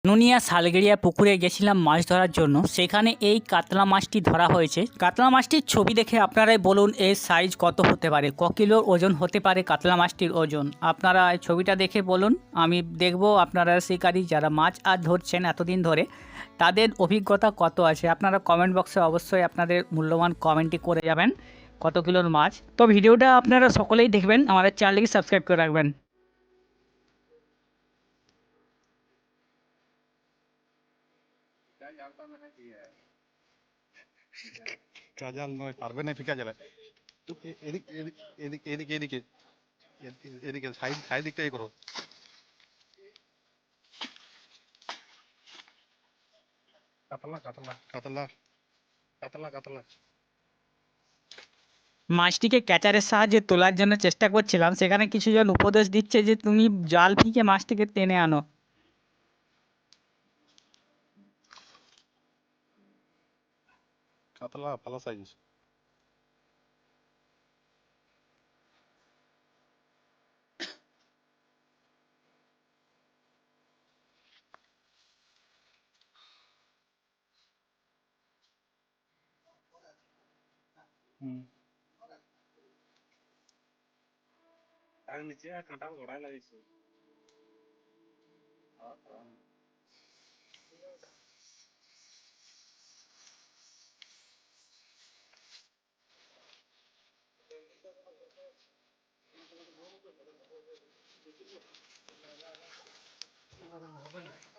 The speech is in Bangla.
নুনিয়া শালগেড়িয়া পুকুরে গেছিলাম মাছ ধরার জন্য। সেখানে এই কাতলা মাছটি ধরা হয়েছে। কাতলা মাছটির ছবি দেখে আপনারাই বলুন এর সাইজ কত হতে পারে, ক কিলোর ওজন হতে পারে কাতলা মাছটির ওজন। আপনারা এই ছবিটা দেখে বলুন, আমি দেখব আপনারা শিকারী যারা মাছ আর ধরছেন এতদিন ধরে তাদের অভিজ্ঞতা কত আছে। আপনারা কমেন্ট বক্সে অবশ্যই আপনাদের মূল্যবান কমেন্টটি করে যাবেন কত কিলোর মাছ। তো ভিডিওটা আপনারা সকলেই দেখবেন, আমাদের চ্যানেলটিকে সাবস্ক্রাইব করে রাখবেন। কাজাল নয়, পারবে না ফিকা যাবে। এদিক এদিক এদিক এদিক এদিকে এদিকে সাইড সাইড দিকটাই করো। কাতলা কাতলা কাতলা কাতলা কাতলা। মাছটিকে ক্যাচারের সাহায্যে তোলার জন্য চেষ্টা করছিলাম, সেখানে কিছুজন উপদেশ দিচ্ছে যে তুমি জাল ফিকে মাছটিকে টেনে আনো। কাতলা ভালো সাইজ। আর নিচে কাঁটা গড়াই লাগিয়েছে। হবে না।